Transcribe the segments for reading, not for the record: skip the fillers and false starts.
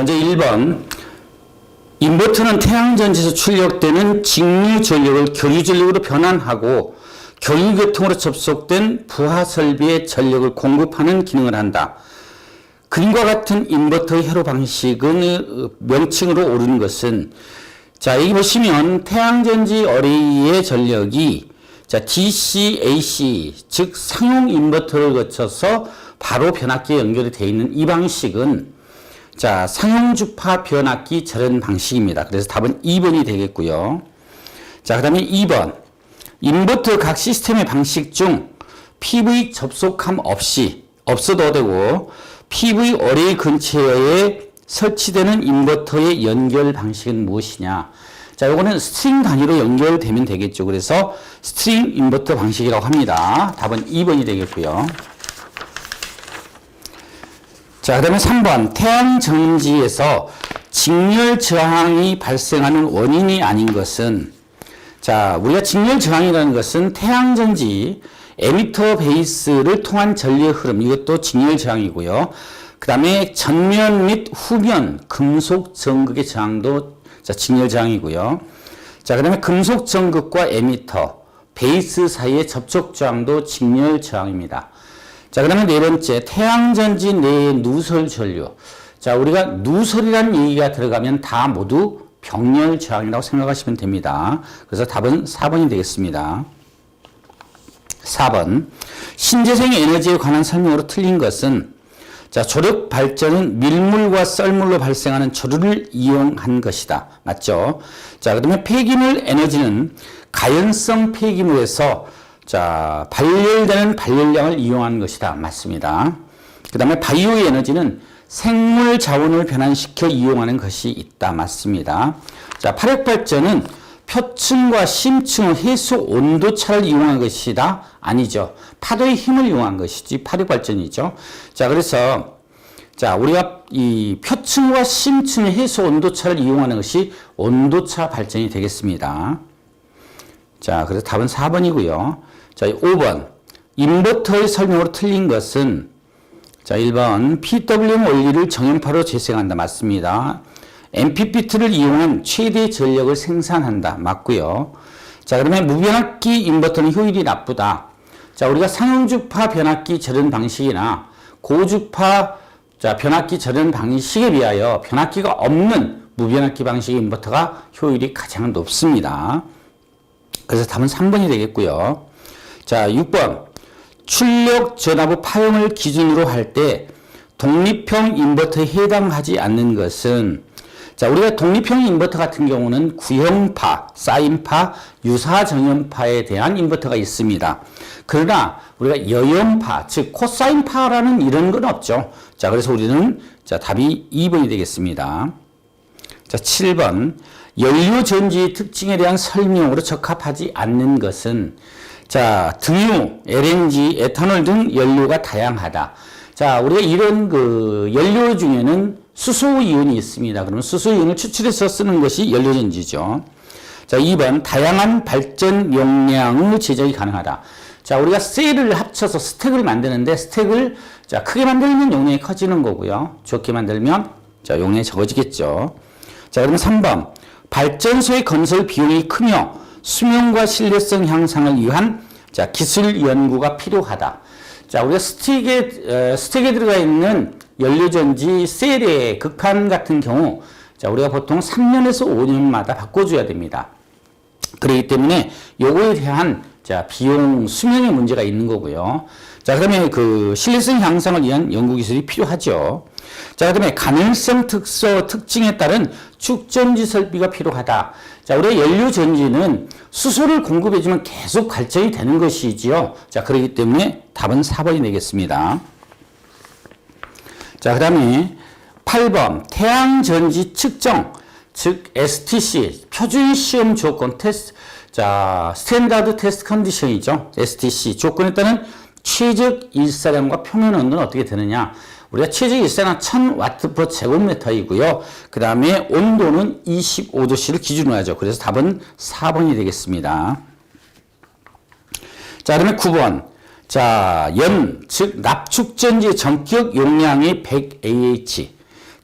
먼저 1번. 인버터는 태양전지에서 출력되는 직류 전력을 교류 전력으로 변환하고 교류계통으로 접속된 부하 설비의 전력을 공급하는 기능을 한다. 그림과 같은 인버터의 회로 방식은 명칭으로 옳은 것은, 자, 여기 보시면 태양전지 어레이의 전력이 DC, AC, 즉 상용 인버터를 거쳐서 바로 변압기에 연결이 되어 있는 이 방식은 상용주파 변압기 절연 방식입니다. 그래서 답은 2번이 되겠고요. 자, 그 다음에 2번. 인버터 각 시스템의 방식 중 PV 접속함 없어도 되고 PV 어레이 근처에 설치되는 인버터의 연결 방식은 무엇이냐. 자, 요거는 스트링 단위로 연결되면 되겠죠. 그래서 스트링 인버터 방식이라고 합니다. 답은 2번이 되겠고요. 자, 그 다음에 3번. 태양전지에서 직렬 저항이 발생하는 원인이 아닌 것은, 자, 우리가 직렬 저항이라는 것은 태양전지 에미터 베이스를 통한 전력 흐름, 이것도 직렬 저항이고요. 그 다음에 전면 및 후면 금속 전극의 저항도 직렬 저항이고요. 자, 그 다음에 금속 전극과 에미터 베이스 사이의 접촉 저항도 직렬 저항입니다. 자, 그 다음에 네 번째, 태양전지 내의 누설 전류. 자, 우리가 누설이라는 얘기가 들어가면 다 모두 병렬 저항이라고 생각하시면 됩니다. 그래서 답은 4번이 되겠습니다. 4번. 신재생 에너지에 관한 설명으로 틀린 것은, 자, 조력 발전은 밀물과 썰물로 발생하는 조류를 이용한 것이다. 맞죠? 자, 그 다음에 폐기물 에너지는 가연성 폐기물에서 발열되는 발열량을 이용한 것이다. 맞습니다. 그 다음에 바이오 에너지는 생물 자원을 변환시켜 이용하는 것이 있다. 맞습니다. 자, 파력 발전은 표층과 심층의 해수 온도차를 이용한 것이다. 아니죠. 파도의 힘을 이용한 것이지 파력 발전이죠. 자, 그래서 우리가 이 표층과 심층의 해수 온도차를 이용하는 것이 온도차 발전이 되겠습니다. 자, 그래서 답은 4번이고요. 자, 5번. 인버터의 설명으로 틀린 것은, 자, 1번. PWM 원리를 정연파로 재생한다. 맞습니다. MPPT를 이용한 최대 전력을 생산한다. 맞고요. 자, 그러면 무변압기 인버터는 효율이 나쁘다. 자, 우리가 상용주파 변압기 절연 방식이나 고주파 변압기 절연 방식에 비하여 변압기가 없는 무변압기 방식의 인버터가 효율이 가장 높습니다. 그래서 답은 3번이 되겠고요. 자, 6번. 출력 전압의 파형을 기준으로 할 때 독립형 인버터에 해당하지 않는 것은, 자, 우리가 독립형 인버터 같은 경우는 구형파, 사인파, 유사정연파에 대한 인버터가 있습니다. 그러나 우리가 여연파, 즉 코사인파라는 이런 건 없죠. 자, 그래서 우리는 답이 2번이 되겠습니다. 자, 7번. 연료전지의 특징에 대한 설명으로 적합하지 않는 것은, 자, 등유, LNG, 에탄올 등 연료가 다양하다. 자, 우리가 이런 연료 중에는 수소이온이 있습니다. 그러면 수소이온을 추출해서 쓰는 것이 연료전지죠. 자, 2번. 다양한 발전 용량의 제작이 가능하다. 자, 우리가 셀을 합쳐서 스택을 만드는데 스택을 크게 만들면 용량이 커지는 거고요. 적게 만들면 용량이 적어지겠죠. 자, 그러면 3번. 발전소의 건설 비용이 크며 수명과 신뢰성 향상을 위한 기술 연구가 필요하다. 자, 우리가 스택에 들어가 있는 연료전지 셀의 극한 같은 경우, 우리가 보통 3년에서 5년마다 바꿔줘야 됩니다. 그렇기 때문에 요거에 대한 비용 수명의 문제가 있는 거고요. 자, 그다음에 신뢰성 향상을 위한 연구 기술이 필요하죠. 자, 그다음에 가능성 특징에 따른 축전지 설비가 필요하다. 자, 우리가 연료전지는 수소를 공급해주면 계속 발전이 되는 것이지요. 자, 그렇기 때문에 답은 4번이 되겠습니다. 자, 그다음에 8번. 태양전지 측정, 즉 STC, 표준 시험 조건 테스트, 스탠다드 테스트 컨디션이죠. STC 조건에 따른 최적 일사량과 표면 온도는 어떻게 되느냐. 우리가 최적 일사량은 1000W/제곱미터이고요. 그 다음에 온도는 25도씨를 기준으로 하죠. 그래서 답은 4번이 되겠습니다. 자, 그러면 9번. 즉 납축전지의 전격 용량이 100AH.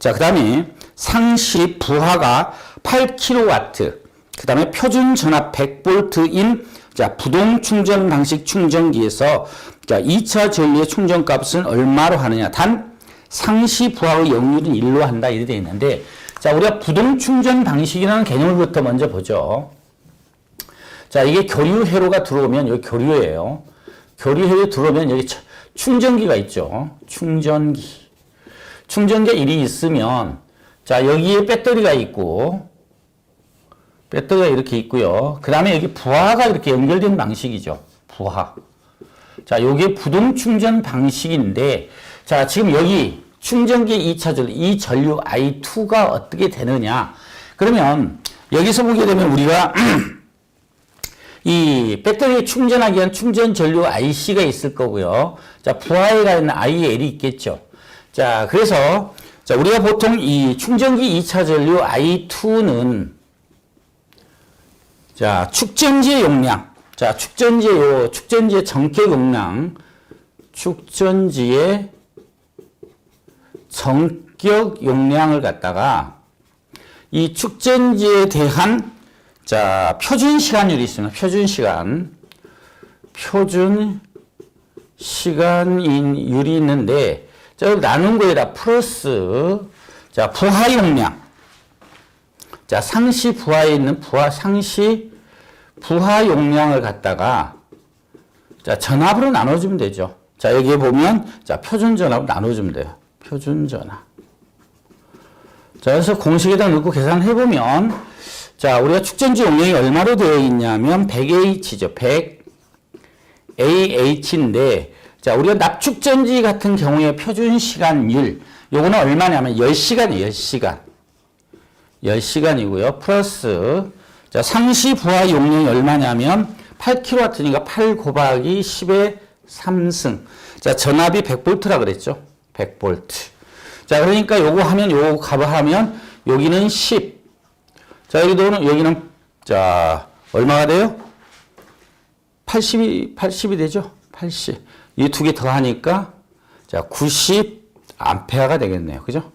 자, 그 다음에 상시 부하가 8kW, 그 다음에 표준 전압 100V인 자, 부동 충전 방식 충전기에서 자, 2차 전류의 충전 값은 얼마로 하느냐. 단 상시 부하의 역률은 1로 한다. 이렇게 되어 있는데, 자, 우리가 부동 충전 방식이라는 개념부터 먼저 보죠. 자, 이게 교류회로가 들어오면 여기 교류예요. 교류회로 들어오면 여기 충전기가 있죠. 충전기가 1이 있으면 자, 여기에 배터리가 있고 배터리가 이렇게 있고요. 그 다음에 여기 부하가 이렇게 연결된 방식이죠. 부하. 자, 요게 부동 충전 방식인데, 자, 지금 여기 충전기 2차 전류, 이 전류 I2가 어떻게 되느냐. 그러면 여기서 보게 되면 우리가 이 배터리에 충전하기 위한 충전 전류 IC가 있을 거고요. 자, 부하에 가 있는 IL이 있겠죠. 자, 그래서 자, 우리가 보통 이 충전기 2차 전류 I2는 자, 축전지의 용량. 자, 축전지의 전격 용량. 축전지의 전격 용량을 갖다가 이 축전지에 대한 자, 표준 시간율이 있습니다. 표준 시간율이 있는데, 자, 여기 나눈 거에다 플러스, 자, 부하 용량. 자, 상시 부하에 있는 상시 부하 용량을 갖다가, 자, 전압으로 나눠주면 되죠. 자, 여기에 보면, 자, 표준 전압으로 나눠주면 돼요. 표준 전압. 자, 그래서 공식에다 넣고 계산해보면, 자, 우리가 축전지 용량이 얼마로 되어 있냐면 100H죠. 100AH인데, 자, 우리가 납축전지 같은 경우에 표준 시간율, 요거는 얼마냐면 10시간이에요. 10시간. 10시간이고요. 플러스, 자, 상시 부하 용량이 얼마냐면 8kW니까 8 곱하기 10의 3승. 자, 전압이 100V라 그랬죠. 100V. 자, 그러니까 요거 하면, 요거 값하면, 여기는 10. 자, 여기는, 자, 얼마가 돼요? 80이 되죠? 80. 이 두 개 더 하니까, 자, 90 암페어가 되겠네요. 그죠?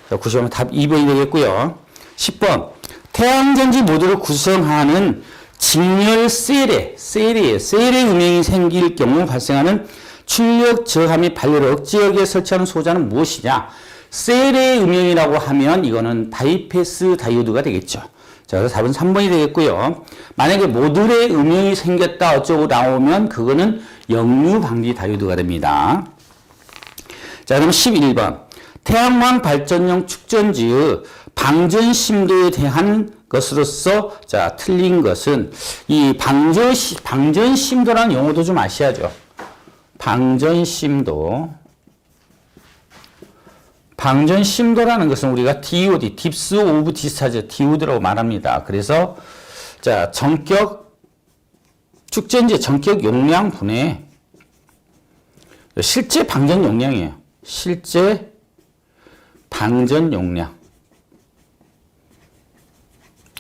자, 90하면 답 2번이 되겠고요. 10번. 태양전지 모듈을 구성하는 직렬 셀의 음영이 생길 경우 발생하는 출력 저하 및 발열을 억제하게 설치하는 소자는 무엇이냐? 셀의 음영이라고 하면 이거는 바이패스 다이오드가 되겠죠. 자, 그래서 답은 3번이 되겠고요. 만약에 모듈의 음영이 생겼다 어쩌고 나오면 그거는 역류 방지 다이오드가 됩니다. 자, 그럼 11번. 태양광 발전용 축전지의 방전 심도에 대한 것으로서 자, 틀린 것은 이 방전 심도라는 용어도 좀 아셔야죠. 방전 심도라는 것은 우리가 DOD, 딥스 오브 디스차지, DOD라고 말합니다. 그래서 자, 축전지의 전격 용량 분의 실제 방전 용량이에요. 실제 방전 용량.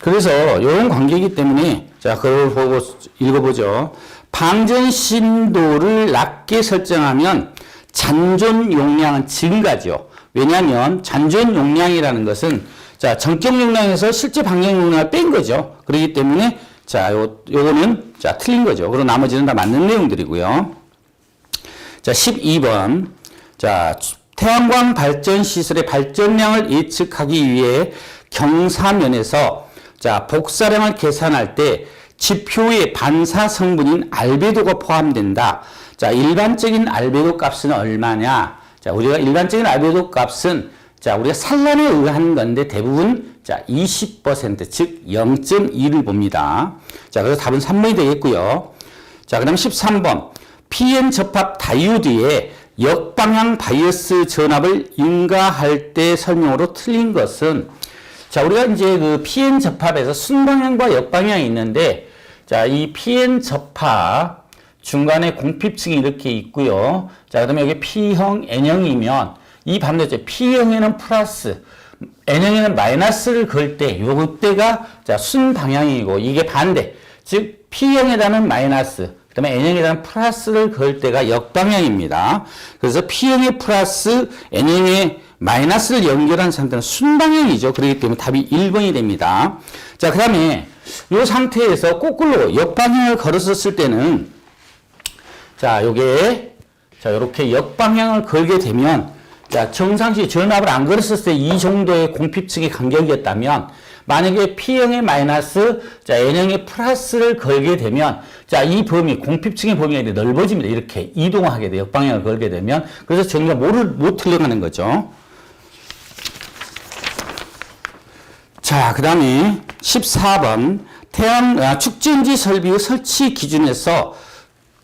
그래서 이런 관계이기 때문에 자, 그걸 보고 읽어보죠. 방전 심도를 낮게 설정하면 잔존 용량은 증가죠. 왜냐하면 잔존 용량이라는 것은 자, 전격 용량에서 실제 방전 용량을 뺀 거죠. 그렇기 때문에 자, 요거는 자, 틀린 거죠. 그리고 나머지는 다 맞는 내용들이고요. 자, 12번. 자, 태양광 발전 시설의 발전량을 예측하기 위해 경사면에서 자, 복사량을 계산할 때 지표의 반사 성분인 알베도가 포함된다. 자, 일반적인 알베도 값은 얼마냐? 자, 우리가 일반적인 알베도 값은 자, 우리가 산란에 의한 건데 대부분 자, 20% 즉 0.2를 봅니다. 자, 그래서 답은 3번이 되겠고요. 자, 그다음 13번. PN 접합 다이오드의 역방향 바이어스 전압을 인가할 때 설명으로 틀린 것은 자, 우리가 이제 그 PN 접합에서 순방향과 역방향이 있는데 자, 이 PN 접합 중간에 공핍층이 이렇게 있고요. 자, 그다음에 여기 P형, N형이면 이 반대죠. P형에는 플러스, N형에는 마이너스를 걸 때 요때가 자, 순방향이고 이게 반대. 즉 P형에다는 마이너스, 그 다음에 N형에다가 플러스를 그을 때가 역방향입니다. 그래서 P형의 플러스 N형의 마이너스를 연결한 상태는 순방향이죠. 그렇기 때문에 답이 1번이 됩니다. 자, 그 다음에 이 상태에서 거꾸로 역방향을 걸었을 때는 자, 요게 자, 요렇게 역방향을 걸게 되면 자, 정상시 전압을 안 걸었을 때 이 정도의 공핍측의 간격이었다면 만약에 P형의 마이너스, 자, N형의 플러스를 걸게 되면, 자, 이 범위, 공핍층의 범위가 이렇게 넓어집니다. 이렇게 이동하게 돼요. 역방향을 걸게 되면. 그래서 정리가 못 틀려가는 거죠. 자, 그 다음에 14번. 축전지 설비의 설치 기준에서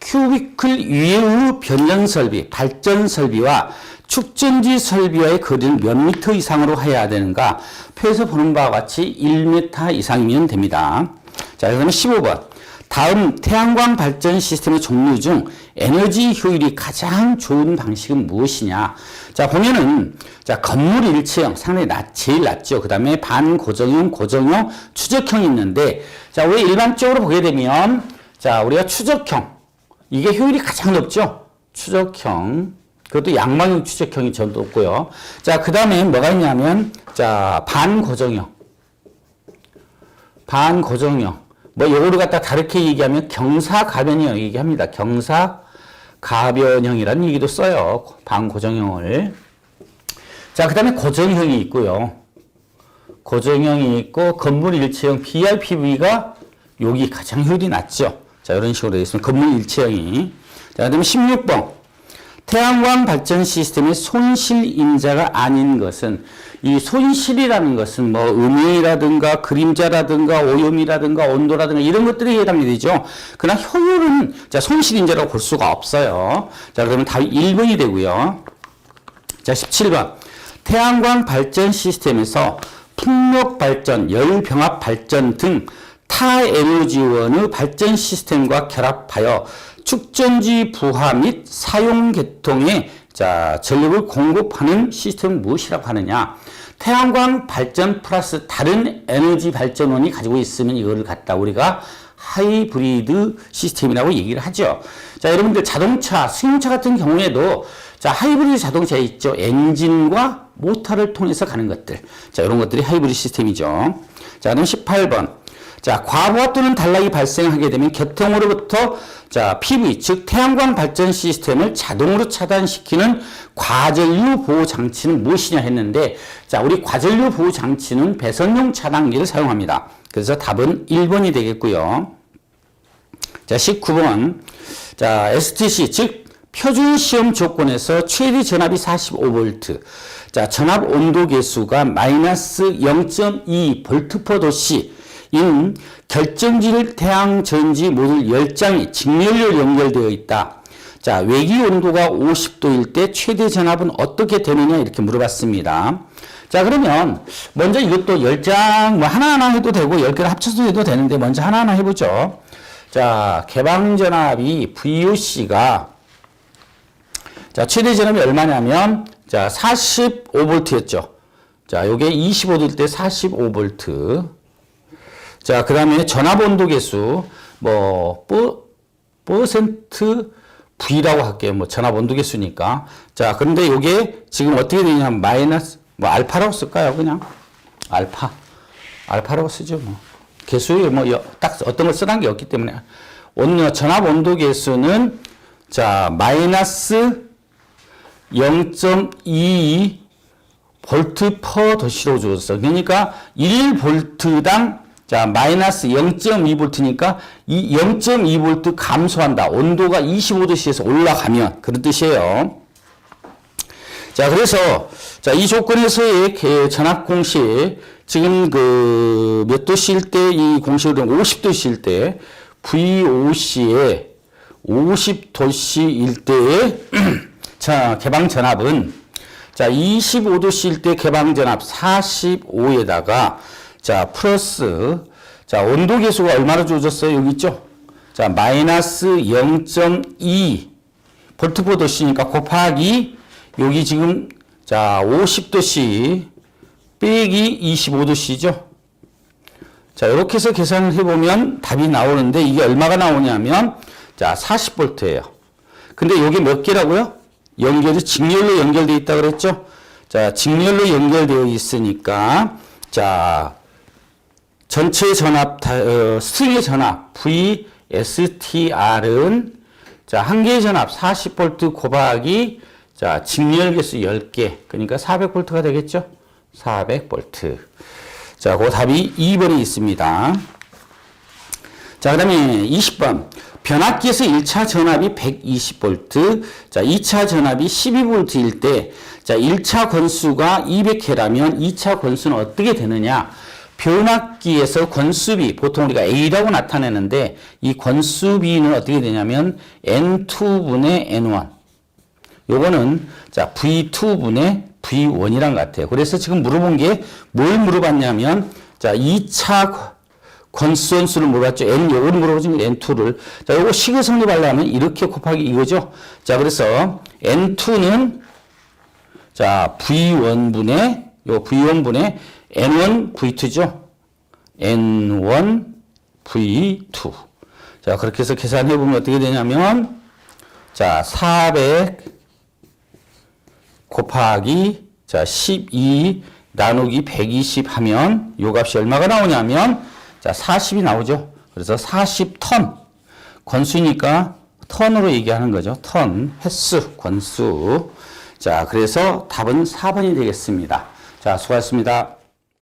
큐비클 이외의 변전 설비, 발전 설비와 축전지 설비와의 거리는 몇 미터 이상으로 해야 되는가? 표에서 보는 바와 같이 1m 이상이면 됩니다. 자, 그러면 15번. 다음 태양광 발전 시스템의 종류 중 에너지 효율이 가장 좋은 방식은 무엇이냐? 자, 보면은, 자, 건물 일체형 상당히 제일 낮죠. 그 다음에 반고정형, 고정형, 추적형이 있는데, 자, 우리 일반적으로 보게 되면, 자, 우리가 추적형. 이게 효율이 가장 높죠? 추적형. 그것도 양방향 추적형이 전 높고요. 자, 그 다음에 뭐가 있냐면, 자, 반고정형. 반고정형. 뭐, 요거를 갖다 다르게 얘기하면 경사가변형 얘기합니다. 경사가변형이라는 얘기도 써요. 반고정형을. 자, 그 다음에 고정형이 있고요. 고정형이 있고, 건물 일체형 BRPV가 여기 가장 효율이 낮죠. 자, 이런 식으로 되어 있습니다. 건물 일체형이. 자, 그 다음에 16번. 태양광 발전 시스템의 손실 인자가 아닌 것은, 이 손실이라는 것은 뭐 음영이라든가 그림자라든가 오염이라든가 온도라든가 이런 것들이 해당이 되죠. 그러나 효율은 자, 손실 인자라고 볼 수가 없어요. 자, 그러면 답이 1번이 되고요. 자, 17번. 태양광 발전 시스템에서 풍력 발전, 열 병합 발전 등 타 에너지원의 발전 시스템과 결합하여 축전지 부하 및 사용 계통에 자, 전력을 공급하는 시스템은 무엇이라고 하느냐? 태양광 발전 플러스 다른 에너지 발전원이 가지고 있으면 이거를 갖다 우리가 하이브리드 시스템이라고 얘기를 하죠. 자, 여러분들 자동차, 승용차 같은 경우에도 자, 하이브리드 자동차 있죠. 엔진과 모터를 통해서 가는 것들. 자, 이런 것들이 하이브리드 시스템이죠. 자, 그럼 18번. 자, 과부하 또는 단락이 발생하게 되면 계통으로부터 자, PV, 즉 태양광 발전 시스템을 자동으로 차단시키는 과전류 보호 장치는 무엇이냐 했는데, 자, 우리 과전류 보호 장치는 배선용 차단기를 사용합니다. 그래서 답은 1번이 되겠고요. 자, 19번. 자, STC, 즉 표준 시험 조건에서 최대 전압이 45V. 자, 전압 온도 계수가 마이너스 0.2 볼트/도씨. 인 결정질 태양전지 모듈 10장이 직렬로 연결되어 있다. 자, 외기 온도가 50도일 때 최대 전압은 어떻게 되느냐 이렇게 물어봤습니다. 자, 그러면 먼저 이것도 10장 뭐 하나하나 해도 되고 10개를 합쳐서 해도 되는데 먼저 하나하나 해보죠. 자, 개방 전압이 VOC가 자, 최대 전압이 얼마냐면 자, 45V였죠. 자, 요게 25도일 때 45V. 자, 그 다음에 전압 온도 계수, 뭐, 퍼센트 V라고 할게요. 뭐, 전압 온도 계수니까. 자, 그런데 요게 지금 어떻게 되냐면, 마이너스, 뭐, 알파라고 쓸까요? 그냥? 알파라고 쓰죠. 뭐. 계수에 뭐, 딱 어떤 걸 쓰라는 게 없기 때문에. 전압 온도 계수는, 자, 마이너스 0.22 볼트/도시로 주었어. 그러니까 1볼트당 자, 마이너스 0.2V니까 이 0.2V 감소한다. 온도가 25도씨에서 올라가면 그런 뜻이에요. 자, 그래서 자, 이 조건에서의 전압 공식 지금 그 몇 도씨일 때 이 공식을 50도씨일 때 VOC에 50도씨일 때의 자, 개방 전압은 자, 25도씨일 때 개방 전압 45에다가 자, 플러스, 자, 온도 계수가 얼마로 주어졌어요? 여기 있죠? 자, 마이너스 0.2 볼트/도씨니까 곱하기, 여기 지금, 자, 50도씨 빼기 25도씨죠? 자, 이렇게 해서 계산을 해보면 답이 나오는데, 이게 얼마가 나오냐면, 자, 40V예요. 근데 요게 몇 개라고요? 직렬로 연결되어 있다 그랬죠? 자, 직렬로 연결되어 있으니까, 자, 전체 전압, 스트링의 전압, VSTR은, 자, 한 개의 전압 40V 곱하기, 자, 직렬 개수 10개. 그러니까 400V가 되겠죠? 400V. 자, 그 답이 2번에 있습니다. 자, 그 다음에 20번. 변압기에서 1차 전압이 120V, 자, 2차 전압이 12V일 때, 자, 1차 권수가 200회라면 2차 권수는 어떻게 되느냐? 변압기에서 권수비, 보통 우리가 A라고 나타내는데, 이 권수비는 어떻게 되냐면, N2분의 N1. 요거는, 자, V2분의 V1이란 것 같아요. 그래서 지금 물어본 게 뭘 물어봤냐면, 자, 2차 권수원수를 물어봤죠. N, 요거를 물어보지만 N2를. 자, 요거 식을 성립하려면 이렇게 곱하기 이거죠. 자, 그래서 N2는, 자, V1분의, 요 V1분의 N1 V2죠. N1 V2. 자, 그렇게 해서 계산해보면 어떻게 되냐면, 자, 400 곱하기, 자, 12 나누기 120 하면, 요 값이 얼마가 나오냐면, 자, 40이 나오죠. 그래서 40턴. 권수니까 턴으로 얘기하는 거죠. 턴, 횟수, 권수. 자, 그래서 답은 4번이 되겠습니다. 자, 수고하셨습니다.